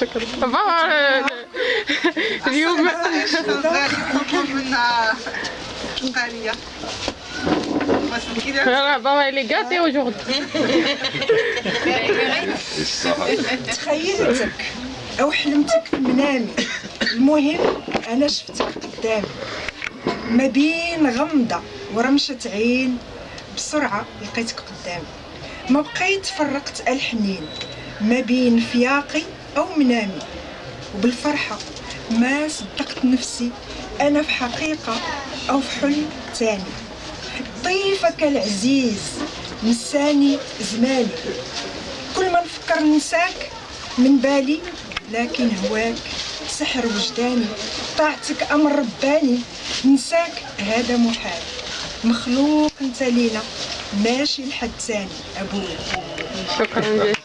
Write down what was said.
شكرا بابا. اليوم من القرية. بابا اللي gâté aujourd'hui. تخيلتك او حلمتك في منامي، المهم انا شفتك قدامي ما بين غمضة ورمشة عين، بسرعة لقيتك قدامي. ما بقيت فرقت الحنين ما بين فياقي او منامي، وبالفرحة ما صدقت نفسي انا في حقيقة او في حلم تاني. ضيفك العزيز نساني زماني، كل ما نفكر ننساك من بالي، لكن هواك سحر وجداني. طاعتك امر رباني، ننساك هذا محال. مخلوق انت لينا ماشي لحد ثاني ابوي. شكرا جزيلا.